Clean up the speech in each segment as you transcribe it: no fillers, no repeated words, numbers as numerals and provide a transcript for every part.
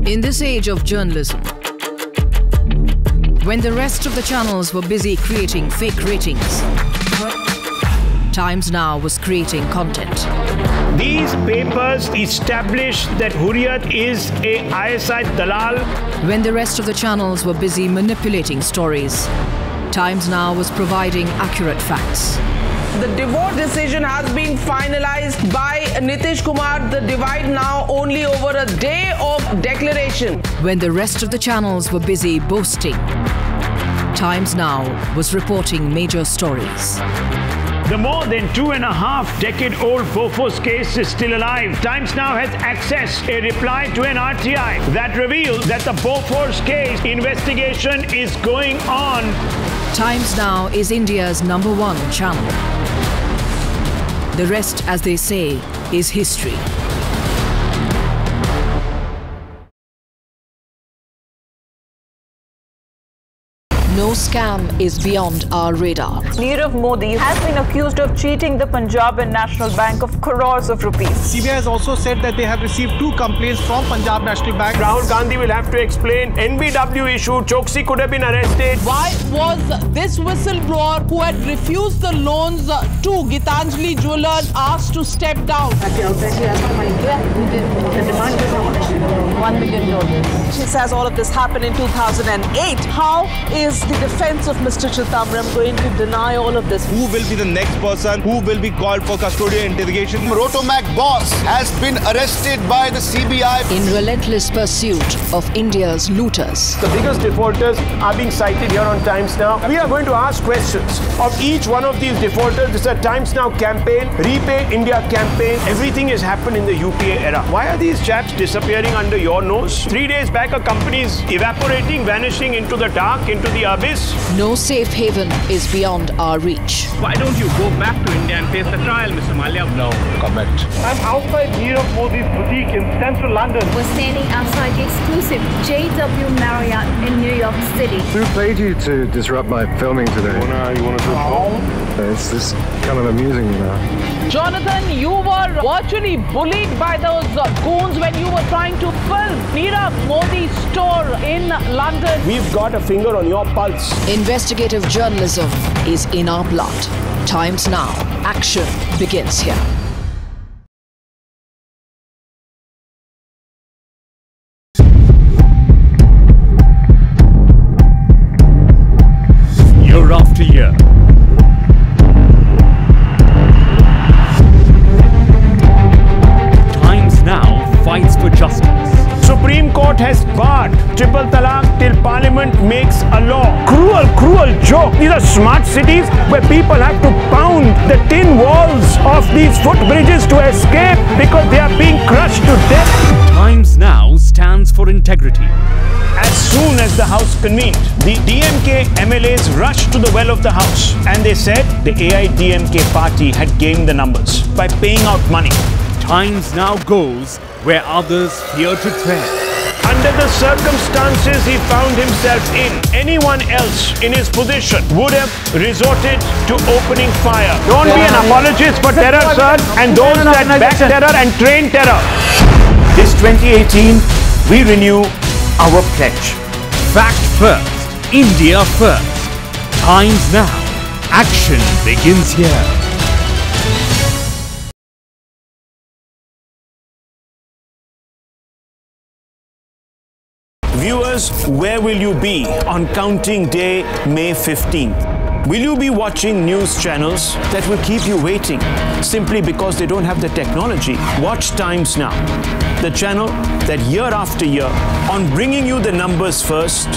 In this age of journalism, when the rest of the channels were busy creating fake ratings, Times Now was creating content. These papers established that Hurriyat is a ISI dalal. When the rest of the channels were busy manipulating stories, Times Now was providing accurate facts. The divorce decision has been finalized by Nitish Kumar. The divide now only over a day of declaration. When the rest of the channels were busy boasting, Times Now was reporting major stories. The more than 2.5-decade-old Bofors case is still alive. Times Now has accessed a reply to an RTI that reveals that the Bofors case investigation is going on. Times Now is India's #1 channel. The rest, as they say, is history. No scam is beyond our radar. Nirav Modi has been accused of cheating the Punjab and National Bank of crores of rupees. CBI has also said that they have received 2 complaints from Punjab National Bank. Rahul Gandhi will have to explain. NBW issue, Choksi could have been arrested. Why was this whistleblower who had refused the loans to Gitanjali Jewellers asked to step down? The demand is how much? $1 million. She says all of this happened in 2008. How is the defense of Mr. Chidambaram going to deny all of this? Who will be the next person who will be called for custodial interrogation? Rotomac boss has been arrested by the CBI in relentless pursuit of India's looters. The biggest defaulters are being cited here on Times Now. We are going to ask questions of each one of these defaulters. This is a Times Now campaign, Repay India campaign. Everything has happened in the UPA era. Why are these chaps disappearing under your nose? 3 days back, a company is evaporating, vanishing into the dark, into the abyss. No safe haven is beyond our reach. Why don't you go back to India and face the trial, Mr. Malia? No comment. I'm outside Nirav Modi's boutique in central London. We're standing outside the exclusive JW Marriott in New York City. Who paid you to disrupt my filming today? You wanna do a It's just kind of amusing, you know. Jonathan, you were virtually bullied by those goons when you were trying to film Nirav Modi's store in London. We've got a finger on your pulse. Investigative journalism is in our blood. Times Now. Action begins here. Year after year, Times Now fights for justice. Supreme Court has barred triple talaq till Parliament makes a law. Cruel, cruel joke. These are smart cities where people have to pound the tin walls of these footbridges to escape because they are being crushed to death. Times Now stands for integrity. As soon as the House convened, the DMK MLAs rushed to the well of the House and they said the AIDMK party had gained the numbers by paying out money. Times Now goes where others fear to tread. Under the circumstances he found himself in, anyone else in his position would have resorted to opening fire. Don't be an apologist for terror, sir, and those that back terror and train terror. This 2018, we renew our pledge. Fact first, India first. Times Now. Action begins here. Viewers, where will you be on counting day May 15th? Will you be watching news channels that will keep you waiting simply because they don't have the technology? Watch Times Now, the channel that year after year, on bringing you the numbers first,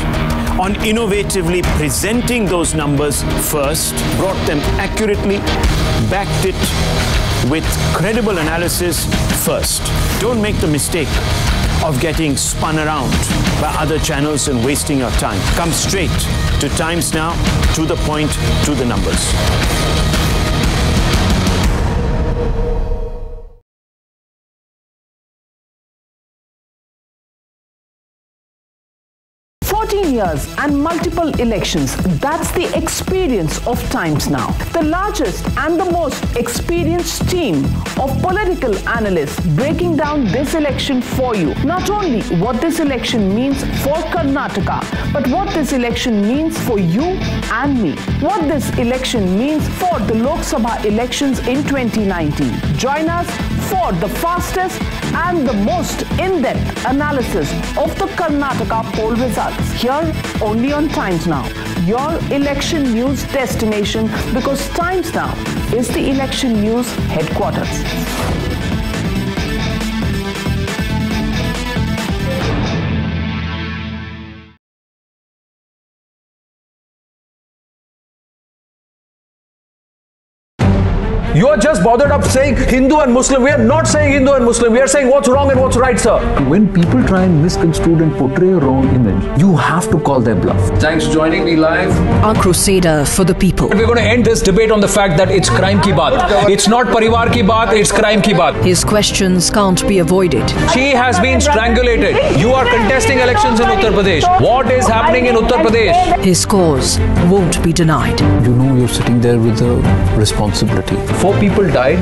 on innovatively presenting those numbers first, brought them accurately, backed it with credible analysis first. Don't make the mistake of getting spun around by other channels and wasting your time. Come straight to Times Now, to the point, to the numbers. 13 years and multiple elections. That's the experience of Times Now. The largest and the most experienced team of political analysts breaking down this election for you. Not only what this election means for Karnataka, but what this election means for you and me. What this election means for the Lok Sabha elections in 2019. Join us for the fastest and the most in-depth analysis of the Karnataka poll results. Here only on Times Now, your election news destination, because Times Now is the election news headquarters. You are just bothered up saying Hindu and Muslim. We are not saying Hindu and Muslim. We are saying what's wrong and what's right, sir. When people try and misconstrue and portray a wrong image, you have to call their bluff. Thanks for joining me live. Our crusader for the people. We're going to end this debate on the fact that it's crime ki baat. It's not parivar ki baat, it's crime ki baat. His questions can't be avoided. She has been strangulated. You are contesting elections in Uttar Pradesh. What is happening in Uttar Pradesh? His cause won't be denied. You know you're sitting there with a responsibility. 4 people died,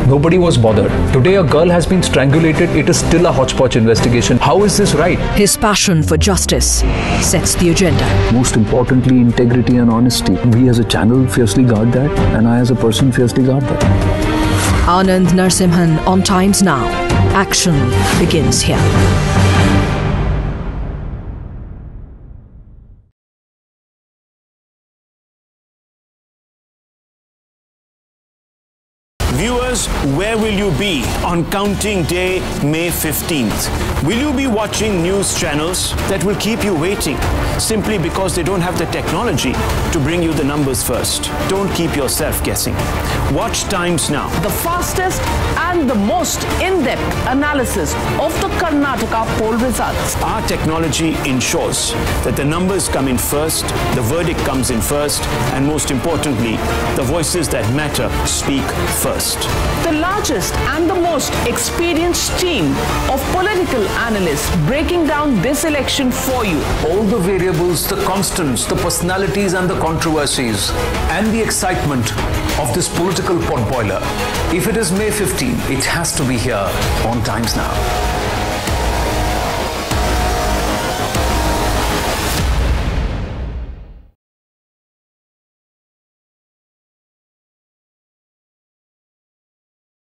nobody was bothered. Today a girl has been strangulated, it is still a hodgepodge investigation. How is this right? His passion for justice sets the agenda. Most importantly, integrity and honesty. We as a channel fiercely guard that, and I as a person fiercely guard that. Anand Narsimhan on Times Now. Action begins here. Viewers, where will you be on counting day May 15th? Will you be watching news channels that will keep you waiting simply because they don't have the technology to bring you the numbers first? Don't keep yourself guessing. Watch Times Now. The fastest and the most in-depth analysis of the Karnataka poll results. Our technology ensures that the numbers come in first, the verdict comes in first, and most importantly, the voices that matter speak first. The largest and the most experienced team of political analysts breaking down this election for you. All the variables, the constants, the personalities and the controversies and the excitement of this political potboiler. If it is May 15, it has to be here on Times Now.